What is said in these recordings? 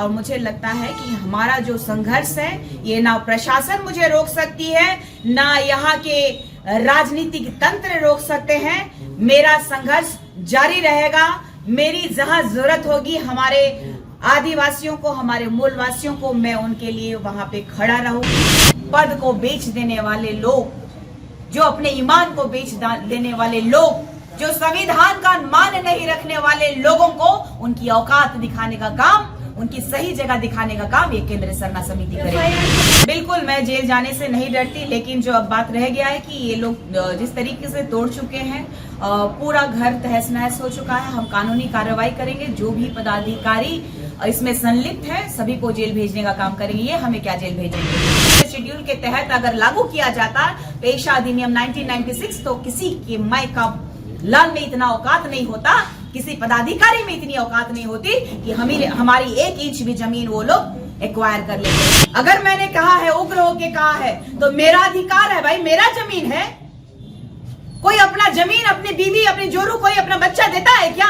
और मुझे लगता है कि हमारा जो संघर्ष है ये ना प्रशासन मुझे रोक सकती है, ना यहाँ के राजनीतिक तंत्र रोक सकते हैं। मेरा संघर्ष जारी रहेगा। मेरी जहां जरूरत होगी हमारे आदिवासियों को, हमारे मूलवासियों को, मैं उनके लिए वहां पे खड़ा रहूंगी। पद को बेच देने वाले लोग, जो अपने ईमान को बेच देने वाले लोग, जो संविधान का मान नहीं रखने वाले लोगों को उनकी औकात दिखाने का काम, उनकी सही जगह दिखाने का काम ये केंद्र सरना समिति करेगी। बिल्कुल मैं जेल जाने से नहीं डरती, लेकिन जो अब बात रह गया है कि ये लोग जिस तरीके से तोड़ चुके हैं, पूरा घर तहस नहस हो चुका है। हम कानूनी कार्रवाई करेंगे। जो भी पदाधिकारी इसमें संलिप्त है सभी को जेल भेजने का काम करेंगे। ये हमें क्या जेल भेजेंगे। शेड्यूल के तहत अगर लागू किया जाता पेशा अधिनियम 1996 तो किसी के माई का लाल में इतना औकात नहीं होता, किसी पदाधिकारी में इतनी औकात नहीं होती कि हमारी 1 इंच भी जमीन वो लोग एक्वायर कर लेते। अगर मैंने कहा है, उग्र होके कहा है, तो मेरा अधिकार है भाई, मेरा जमीन है। कोई अपना जमीन, अपनी बीवी, अपनी जोरू, कोई अपना बच्चा देता है क्या?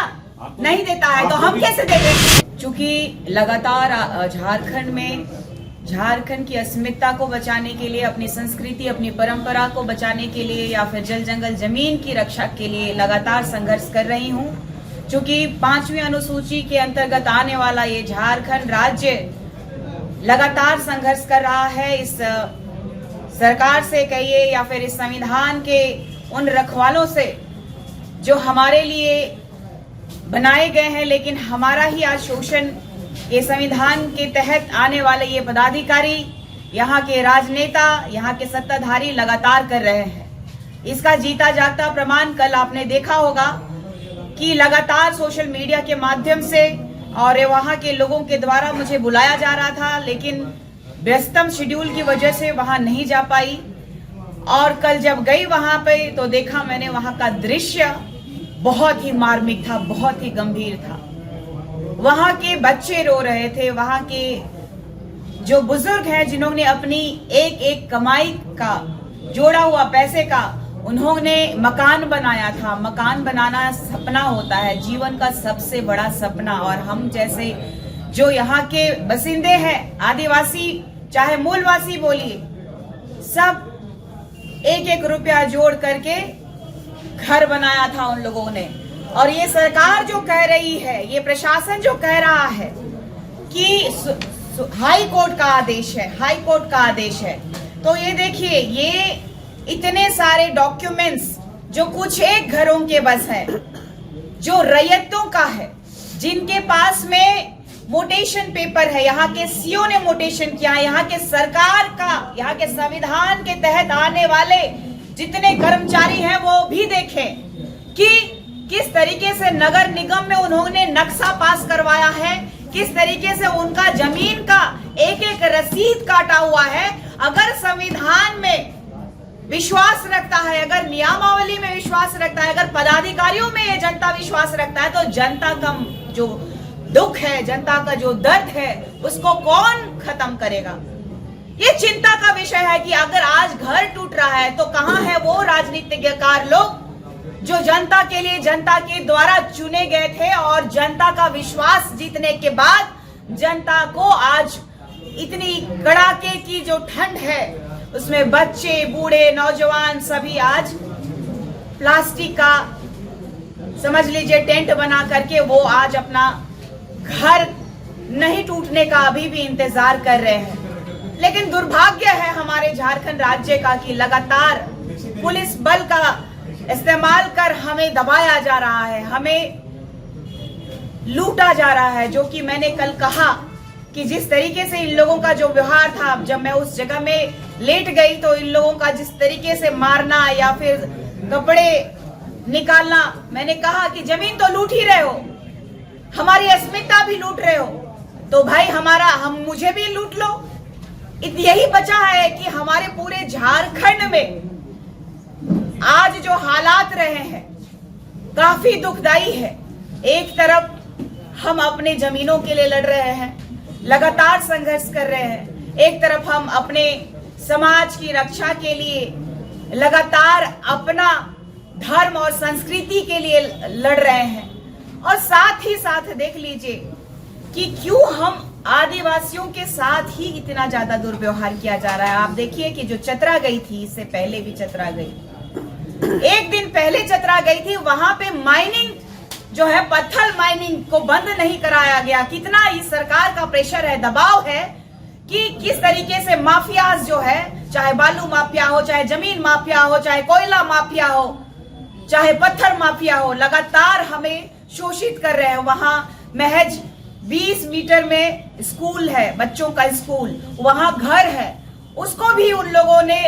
नहीं देता है, तो हम कैसे देंगे? चूंकि लगातार झारखंड की अस्मिता को बचाने के लिए, अपनी संस्कृति, अपनी परंपरा को बचाने के लिए, या फिर जल जंगल जमीन की रक्षा के लिए लगातार संघर्ष कर रही हूं। चूंकि 5वीं अनुसूची के अंतर्गत आने वाला ये झारखंड राज्य लगातार संघर्ष कर रहा है। इस सरकार से कहिए या फिर इस संविधान के उन रखवालों से जो हमारे लिए बनाए गए हैं, लेकिन हमारा ही आज शोषण ये संविधान के तहत आने वाले ये पदाधिकारी, यहाँ के राजनेता, यहाँ के सत्ताधारी लगातार कर रहे हैं। इसका जीता जागता प्रमाण कल आपने देखा होगा कि लगातार सोशल मीडिया के माध्यम से और वहाँ के लोगों के द्वारा मुझे बुलाया जा रहा था, लेकिन व्यस्तम शेड्यूल की वजह से वहाँ नहीं जा पाई। और कल जब गई वहाँ पे तो देखा मैंने वहाँ का दृश्य बहुत ही मार्मिक था, बहुत ही गंभीर था। वहाँ के बच्चे रो रहे थे, वहाँ के जो बुजुर्ग हैं जिन्होंने अपनी एक एक कमाई का जोड़ा हुआ पैसे का उन्होंने मकान बनाया था। मकान बनाना सपना होता है, जीवन का सबसे बड़ा सपना। और हम जैसे जो यहाँ के बसिंदे हैं, आदिवासी चाहे मूलवासी बोलिए, सब एक एक रुपया जोड़ करके घर बनाया था उन लोगों ने। और ये सरकार जो कह रही है, ये प्रशासन जो कह रहा है कि हाई कोर्ट का आदेश है, हाई कोर्ट का आदेश है, तो ये देखिए, ये इतने सारे डॉक्यूमेंट्स जो कुछ एक घरों के बस है, जो रैयतों का है, जिनके पास में मोटेशन पेपर है, यहाँ के सीओ ने मोटेशन किया, यहाँ के सरकार का, यहाँ के संविधान के तहत आने वाले जितने कर्मचारी हैं वो भी देखें कि किस तरीके से नगर निगम में उन्होंने नक्शा पास करवाया है, किस तरीके से उनका जमीन का एक एक रसीद काटा हुआ है। अगर संविधान में विश्वास रखता है, अगर नियमावली में विश्वास रखता है, अगर पदाधिकारियों में ये जनता विश्वास रखता है, तो जनता का जो दुख है, जनता का जो दर्द है, उसको कौन खत्म करेगा? ये चिंता का विषय है कि अगर आज घर टूट रहा है तो कहां है वो राजनीतिज्ञकार लोग जो जनता के लिए, जनता के द्वारा चुने गए थे, और जनता का विश्वास जीतने के बाद जनता को आज इतनी कड़ाके की जो ठंड है उसमें बच्चे, बूढ़े, नौजवान सभी आज प्लास्टिक का समझ लीजिए टेंट बना करके वो आज अपना घर नहीं टूटने का अभी भी इंतजार कर रहे हैं। लेकिन दुर्भाग्य है हमारे झारखंड राज्य का कि लगातार पुलिस बल का इस्तेमाल कर हमें दबाया जा रहा है, हमें लूटा जा रहा है। जो कि मैंने कल कहा कि जिस तरीके से इन लोगों का जो व्यवहार था, जब मैं उस जगह में लेट गई तो इन लोगों का जिस तरीके से मारना या फिर कपड़े निकालना, मैंने कहा कि जमीन तो लूट ही रहे हो, हमारी अस्मिता भी लूट रहे हो, तो भाई मुझे भी लूट लो। यही बचा है कि हमारे पूरे झारखंड में आज जो हालात रहे हैं काफी दुखदाई है। एक तरफ हम अपने जमीनों के लिए लड़ रहे हैं, लगातार संघर्ष कर रहे हैं, एक तरफ हम अपने समाज की रक्षा के लिए लगातार अपना धर्म और संस्कृति के लिए लड़ रहे हैं, और साथ ही साथ देख लीजिए कि क्यों हम आदिवासियों के साथ ही इतना ज्यादा दुर्व्यवहार किया जा रहा है। आप देखिए कि जो चतरा गई थी, इससे पहले भी चतरा गई, एक दिन पहले चतरा गई थी, वहां पे माइनिंग जो है, पत्थर माइनिंग को बंद नहीं कराया गया। कितना इस सरकार का प्रेशर है, दबाव है कि किस तरीके से माफियाज जो है, चाहे बालू माफिया हो, चाहे जमीन माफिया हो, चाहे कोयला माफिया हो, चाहे पत्थर माफिया हो, लगातार हमें शोषित कर रहे हैं। वहां महज 20 मीटर में स्कूल है, बच्चों का स्कूल, वहां घर है, उसको भी उन लोगों ने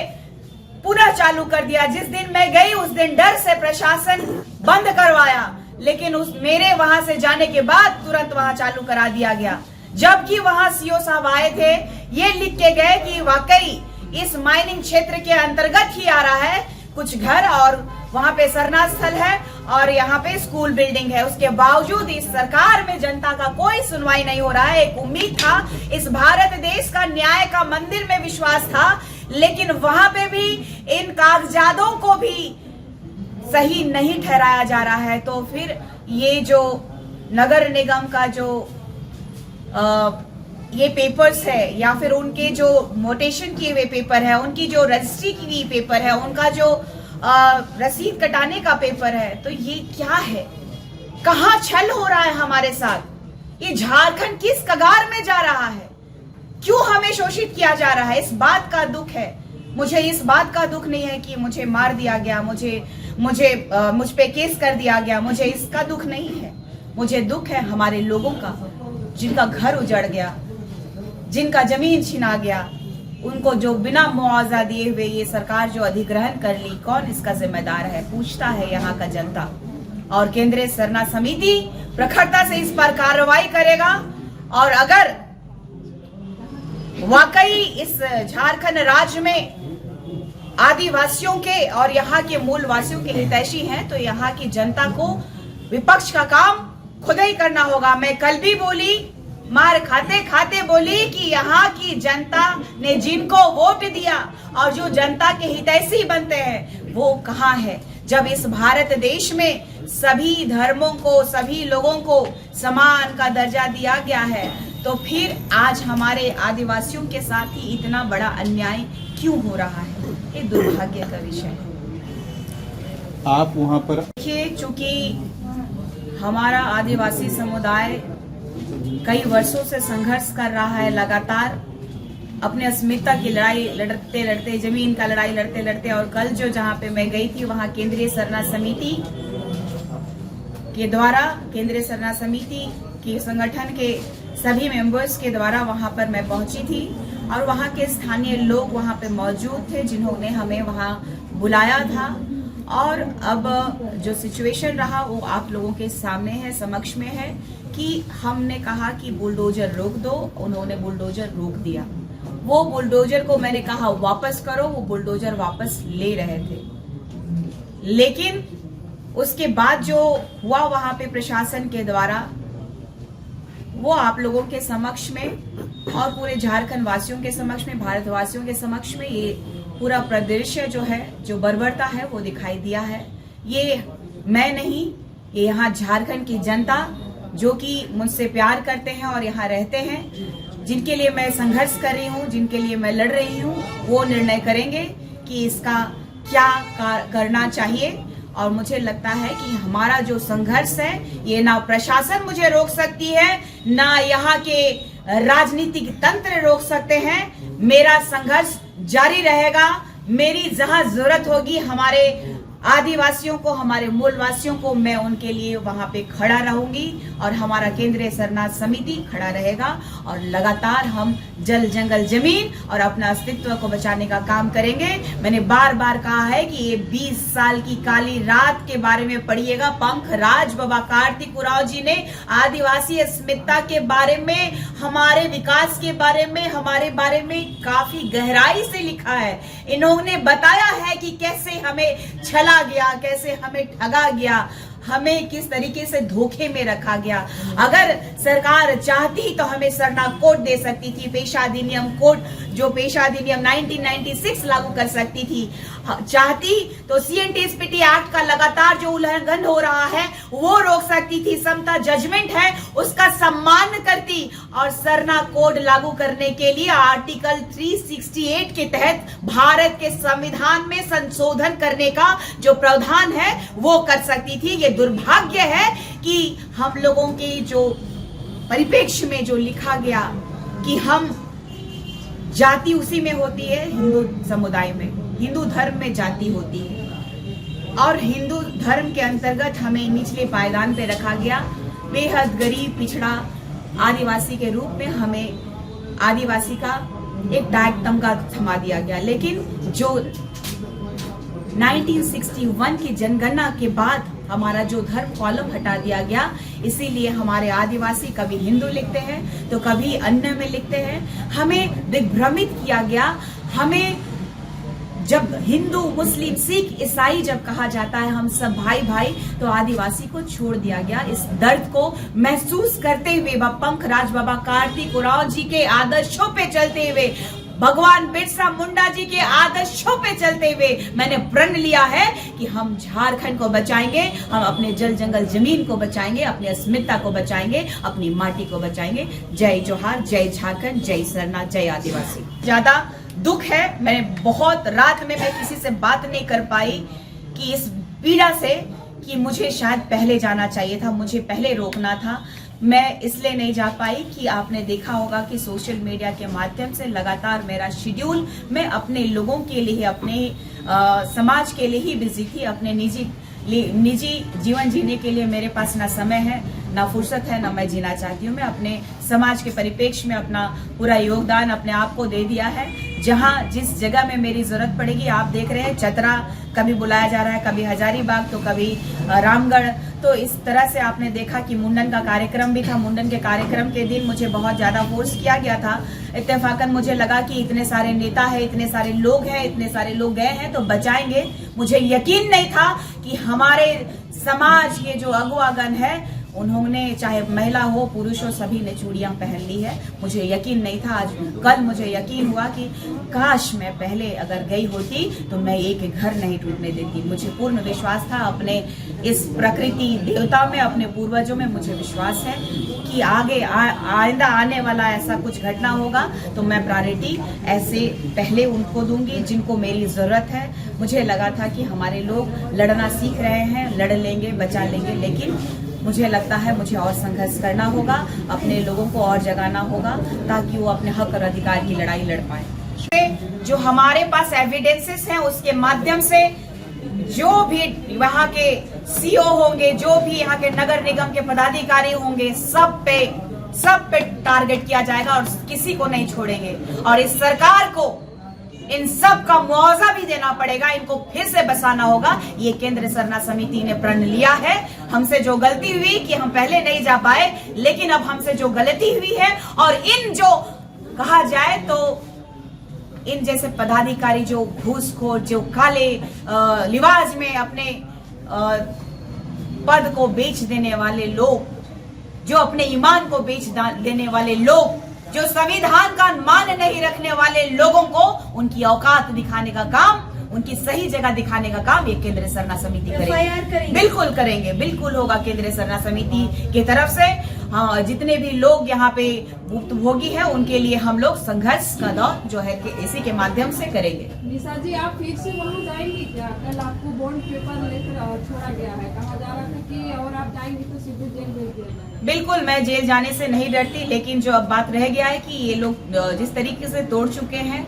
पुनः चालू कर दिया। जिस दिन मैं गई उस दिन डर से प्रशासन बंद करवाया, लेकिन मेरे वहां से जाने के बाद तुरंत वहां चालू करा दिया गया। जबकि वहां सीओ साहब आए थे, ये लिख के गए कि वाकई इस माइनिंग क्षेत्र के अंतर्गत ही आ रहा है कुछ घर, और वहां पे सरना स्थल है और यहाँ पे स्कूल बिल्डिंग है। उसके बावजूद इस सरकार में जनता का कोई सुनवाई नहीं हो रहा है। एक उम्मीद था, इस भारत देश का न्याय का मंदिर में विश्वास था, लेकिन वहां पे भी इन कागजातों को भी सही नहीं ठहराया जा रहा है। तो फिर ये जो नगर निगम का जो ये पेपर्स है, या फिर उनके जो मोटेशन किए हुए पेपर है, उनकी जो रजिस्ट्री की हुई पेपर है, उनका जो रसीद कटाने का पेपर है, तो ये क्या है? कहाँ छल हो रहा है हमारे साथ? ये झारखंड किस कगार में जा रहा है? क्यों हमें शोषित किया जा रहा है? इस बात का दुख है। मुझे इस बात का दुख नहीं है कि मुझे मार दिया गया, मुझ पे केस कर दिया गया, मुझे इसका दुख नहीं है। मुझे दुख है हमारे लोगों का, जिनका घर उजड़ गया, जिनका जमीन छिना गया, उनको जो बिना मुआवजा दिए हुए ये सरकार जो अधिग्रहण कर ली, कौन इसका जिम्मेदार है? पूछता है यहाँ का जनता। और केंद्रीय सरना समिति प्रखरता से इस पर कार्रवाई करेगा, और अगर वाकई इस झारखंड राज्य में आदिवासियों के और यहाँ के मूल वासियों के हितैषी हैं, तो यहाँ की जनता को विपक्ष का काम खुद ही करना होगा। मैं कल भी बोली, मार खाते खाते बोली कि यहाँ की जनता ने जिनको वोट दिया और जो जनता के हितैषी बनते हैं, वो कहाँ है? जब इस भारत देश में सभी धर्मों को, सभी लोगों को समान का दर्जा दिया गया है, तो फिर आज हमारे आदिवासियों के साथ ही इतना बड़ा अन्याय क्यों हो रहा है? ये दुर्भाग्य का विषय है। आप वहां पर देखिए, चूंकि हमारा आदिवासी समुदाय कई वर्षों से संघर्ष कर रहा है, लगातार अपने अस्मिता की लड़ाई लड़ते लड़ते, जमीन का लड़ाई लड़ते लड़ते, और कल जो जहां पे मैं गई थी, वहां केंद्रीय सरना समिति के द्वारा, केंद्रीय सरना समिति के संगठन के सभी मेंबर्स के द्वारा वहां पर मैं पहुंची थी, और वहां के स्थानीय लोग वहां पे मौजूद थे, जिन्होंने हमें वहां बुलाया था। और अब जो सिचुएशन रहा वो आप लोगों के सामने है, समक्ष में है, कि हमने कहा कि बुलडोजर रोक दो, उन्होंने बुलडोजर रोक दिया। वो बुलडोजर को मैंने कहा वापस करो, वो बुलडोजर वापस ले रहे थे। लेकिन उसके बाद जो हुआ वहां पे प्रशासन के द्वारा, वो आप लोगों के समक्ष में और पूरे झारखंड वासियों के समक्ष में, भारतवासियों के समक्ष में ये पूरा परिदृश्य जो है, जो बर्बरता है, वो दिखाई दिया है। ये मैं नहीं, ये यहाँ झारखंड की जनता जो कि मुझसे प्यार करते हैं और यहाँ रहते हैं, जिनके लिए मैं संघर्ष कर रही हूँ, जिनके लिए मैं लड़ रही हूँ, वो निर्णय करेंगे कि इसका क्या करना चाहिए। और मुझे लगता है कि हमारा जो संघर्ष है, ये ना प्रशासन मुझे रोक सकती है, ना यहाँ के राजनीतिक तंत्र रोक सकते हैं। मेरा संघर्ष जारी रहेगा। मेरी जहां जरूरत होगी हमारे आदिवासियों को, हमारे मूलवासियों को, मैं उनके लिए वहां पे खड़ा रहूंगी, और हमारा केंद्रीय सरना समिति खड़ा रहेगा, और लगातार हम जल जंगल जमीन और अपना अस्तित्व को बचाने का काम करेंगे। मैंने बार बार कहा है कि ये 20 साल की काली रात के बारे में पढ़िएगा। पंखराज बाबा कार्तिक उरांव जी ने आदिवासी अस्मिता के बारे में, हमारे विकास के बारे में, हमारे बारे में काफी गहराई से लिखा है। इन्होंने बताया है कि कैसे हमें छला गया, कैसे हमें ठगा गया, हमें किस तरीके से धोखे में रखा गया। अगर सरकार चाहती तो हमें सरना कोड दे सकती थी, पेशा अधिनियम कोड, जो पेशा अधिनियम 1996 लागू कर सकती थी। चाहती तो CNTSPT एक्ट का लगातार जो उल्लंघन हो रहा है वो रोक सकती थी। समता जजमेंट है उसका सम्मान करती और सरना कोड लागू करने के लिए आर्टिकल 368 के तहत भारत के संविधान में संशोधन करने का जो प्रावधान है वो कर सकती थी। ये दुर्भाग्य है कि हम लोगों के जो परिप्रेक्ष्य में जो लिखा गया कि हम जाति उसी में होती है, हिंदू समुदाय में, हिंदू धर्म में जाति होती है और हिंदू धर्म के अंतर्गत हमें निचले पायदान पे रखा गया। बेहद गरीब पिछड़ा आदिवासी के रूप में हमें आदिवासी का एक टैग तमगा थमा दिया गया। लेकिन जो 1961 की जनगणना के बाद हमारा जो धर्म कॉलम हटा दिया गया, इसीलिए हमारे आदिवासी कभी हिंदू लिखते हैं तो कभी अन्य में लिखते हैं। हमें दिग्भ्रमित किया गया। हमें जब हिंदू, मुस्लिम, सिख, ईसाई जब कहा जाता है हम सब भाई भाई, तो आदिवासी को छोड़ दिया गया। इस दर्द को महसूस करते हुए पंख राज बाबा कार्तिक उरांव जी के आदर्शों पे चलते हुए, भगवान बिरसा मुंडा जी के आदर्शों पे चलते हुए मैंने प्रण लिया है कि हम झारखंड को बचाएंगे, हम अपने जल जंगल जमीन को बचाएंगे, अपनी अस्मिता को बचाएंगे, अपनी माटी को बचाएंगे। जय जोहार, जय झारखंड, जय सरना, जय आदिवासी। ज्यादा दुख है, मैंने बहुत रात में मैं किसी से बात नहीं कर पाई कि इस पीड़ा से कि मुझे शायद पहले जाना चाहिए था, मुझे पहले रोकना था। मैं इसलिए नहीं जा पाई कि आपने देखा होगा कि सोशल मीडिया के माध्यम से लगातार मेरा शेड्यूल, मैं अपने लोगों के लिए, अपने समाज के लिए ही बिजी थी। अपने निजी जीवन जीने के लिए मेरे पास ना समय है, ना फुर्सत है, ना मैं जीना चाहती हूँ। मैं अपने समाज के परिप्रेक्ष्य में अपना पूरा योगदान अपने आप को दे दिया है। जहाँ जिस जगह में मेरी जरूरत पड़ेगी, आप देख रहे हैं चतरा कभी बुलाया जा रहा है, कभी हजारीबाग तो कभी रामगढ़। तो इस तरह से आपने देखा कि मुंडन का कार्यक्रम भी था। मुंडन के कार्यक्रम के दिन मुझे बहुत ज्यादा फोर्स किया गया था। इत्तेफाकन मुझे लगा कि इतने सारे नेता हैं, इतने सारे लोग हैं, इतने सारे लोग गए हैं तो बचाएंगे। मुझे यकीन नहीं था कि हमारे समाज के जो अगुवागण है उन्होंने, चाहे महिला हो पुरुष हो, सभी ने चूड़ियां पहन ली है। मुझे यकीन नहीं था। आज कल मुझे यकीन हुआ कि काश मैं पहले अगर गई होती तो मैं एक घर नहीं टूटने देती। मुझे पूर्ण विश्वास था अपने इस प्रकृति देवता में, अपने पूर्वजों में। मुझे विश्वास है कि आगे आइंदा आने वाला ऐसा कुछ घटना होगा तो मैं प्रायोरिटी ऐसे पहले उनको दूंगी जिनको मेरी जरूरत है। मुझे लगा था कि हमारे लोग लड़ना सीख रहे हैं, लड़ लेंगे, बचा लेंगे, लेकिन मुझे लगता है मुझे और संघर्ष करना होगा, अपने लोगों को और जगाना होगा ताकि वो अपने हक और अधिकार की लड़ाई लड़ पाए। जो हमारे पास एविडेंसेस हैं उसके माध्यम से जो भी वहाँ के सीओ होंगे, जो भी यहाँ के नगर निगम के पदाधिकारी होंगे, सब पे टारगेट किया जाएगा और किसी को नहीं छोड़ेंगे। और इस सरकार को इन सब का मुआवजा भी देना पड़ेगा, इनको फिर से बसाना होगा। ये केंद्र सरना समिति ने प्रण लिया है। हमसे जो गलती हुई कि हम पहले नहीं जा पाए, लेकिन अब हमसे जो गलती हुई है और इन जो कहा जाए तो इन जैसे पदाधिकारी जो घूसखोर, जो काले लिबास में अपने पद को बेच देने वाले लोग, जो अपने ईमान को बेच देने वाले लोग, जो संविधान का मान नहीं रखने वाले लोगों को उनकी औकात दिखाने का काम, उनकी सही जगह दिखाने का काम ये केंद्र सरना समिति करेगी। बिल्कुल करेंगे, बिल्कुल होगा केंद्र सरना समिति की तरफ से। हाँ, जितने भी लोग यहाँ पे भुक्तभोगी हैं उनके लिए हम लोग संघर्ष का दौर जो है कि इसी के माध्यम से करेंगे। निशा जी, आप फिर से वहाँ जाएंगी क्या? कल आपको बॉन्ड पेपर लेकर छोड़ा गया है, कहा जा रहा था कि और आप जाएंगी तो सीधे जेल भेज दिया जाएगा। बिल्कुल, मैं जेल जाने से नहीं डरती, लेकिन जो अब बात रह गया है कि ये लोग जिस तरीके से तोड़ चुके हैं,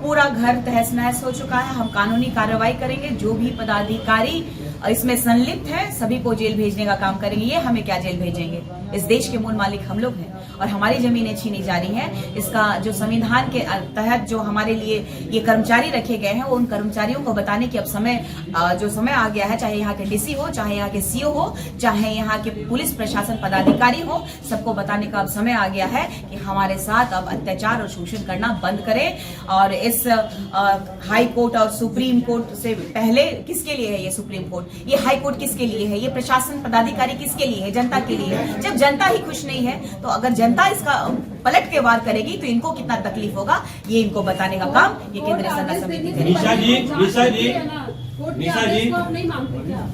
पूरा घर तहस नहस हो चुका है। हम कानूनी कार्रवाई करेंगे। जो भी पदाधिकारी इसमें संलिप्त है सभी को जेल भेजने का काम करेंगे। ये हमें क्या जेल भेजेंगे? इस देश के मूल मालिक हम लोग हैं और हमारी जमीनें छीनी जा रही हैं। इसका जो संविधान के तहत जो हमारे लिए ये कर्मचारी रखे गए हैं, वो उन कर्मचारियों को बताने की अब जो समय आ गया है, चाहे यहाँ के डीसी हो, चाहे यहाँ के सीओ हो, चाहे यहाँ के पुलिस प्रशासन पदाधिकारी हो, सबको बताने का अब समय आ गया है कि हमारे साथ अब अत्याचार और शोषण करना बंद करें। और इस हाई कोर्ट और सुप्रीम कोर्ट से पहले किसके लिए है ये सुप्रीम कोर्ट? ये हाई कोर्ट किसके लिए है, ये प्रशासन पदाधिकारी किसके लिए है, जनता के लिए है। जब जनता ही खुश नहीं है तो अगर जनता इसका पलट के वार करेगी तो इनको कितना तकलीफ होगा, ये इनको बताने का काम ये केंद्रीय सलाहकार समिति करेगी। निशा जी आप नहीं मानते क्या?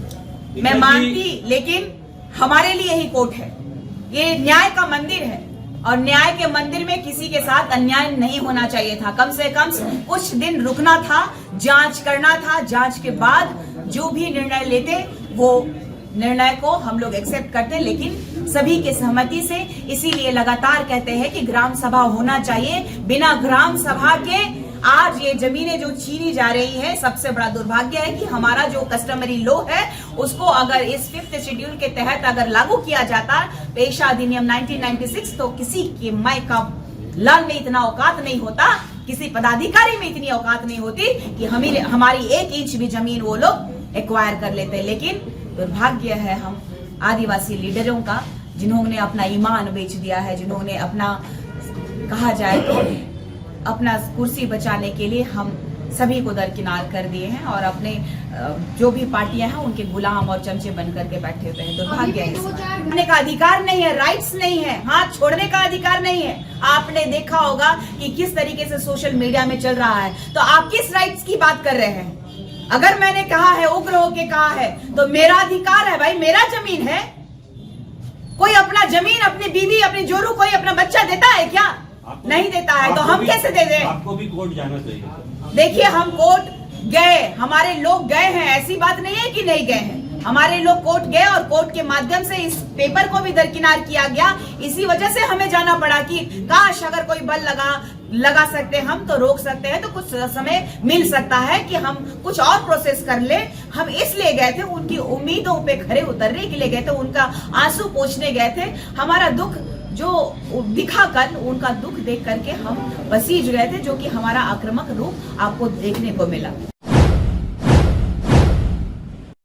मैं मानती, लेकिन हमारे लिए ही कोर्ट है, ये न्याय का मंदिर है और न्याय के मंदिर में किसी के साथ अन्याय नहीं होना चाहिए था। कम से कम कुछ दिन रुकना था, जांच करना था, जांच के बाद जो भी निर्णय लेते वो निर्णय को हम लोग एक्सेप्ट करते, लेकिन सभी के सहमति से। इसीलिए लगातार कहते हैं कि ग्राम सभा होना चाहिए। बिना ग्राम सभा के आज ये जमीनें जो छीनी जा रही है, सबसे बड़ा दुर्भाग्य है कि हमारा जो कस्टमरी लॉ है उसको अगर इस 5th शेड्यूल के तहत अगर लागू किया जाता, पेशा अधिनियम 1996, तो किसी के माय का लाल में इतना औकात नहीं होता, किसी पदाधिकारी में इतनी औकात नहीं होती कि हमारी 1 इंच भी जमीन वो लोग एक्वायर कर लेते। लेकिन दुर्भाग्य है हम आदिवासी लीडरों का, जिन्होंने अपना ईमान बेच दिया है, जिन्होंने अपना, कहा जाए तो अपना कुर्सी बचाने के लिए हम सभी को दरकिनार कर दिए हैं और अपने जो भी पार्टियां हैं उनके गुलाम और चमचे बन करके बैठे हुए हैं। दुर्भाग्य है, करने का अधिकार नहीं है, राइट्स नहीं है, हाथ छोड़ने का अधिकार नहीं है। आपने देखा होगा कि किस तरीके से सोशल मीडिया में चल रहा है, तो आप किस राइट्स की बात कर रहे हैं? अगर मैंने कहा है, उग्र होके कहा है, तो मेरा अधिकार है भाई, मेरा जमीन है। कोई अपना जमीन अपनी बीवी, अपनी जोरू, कोई अपना बच्चा देता है क्या? नहीं देता है, तो हम कैसे दे दें? आपको भी कोर्ट जाना चाहिए। देखिए, हम कोर्ट गए, हमारे लोग गए हैं, ऐसी बात नहीं है कि नहीं गए हैं। हमारे लोग कोर्ट गए और कोर्ट के माध्यम से इस पेपर को भी दरकिनार किया गया। इसी वजह से हमें जाना पड़ा कि काश अगर कोई बल लगा सकते हैं हम, तो रोक सकते हैं, तो कुछ समय मिल सकता है कि हम कुछ और प्रोसेस कर ले। हम इसलिए गए थे, उनकी उम्मीदों पे खरे उतरने के लिए गए थे, उनका आंसू पोंछने गए थे। हमारा दुख जो दिखा कल, उनका दुख देख करके हम पसीज गए थे, जो कि हमारा आक्रामक रूप आपको देखने को मिला।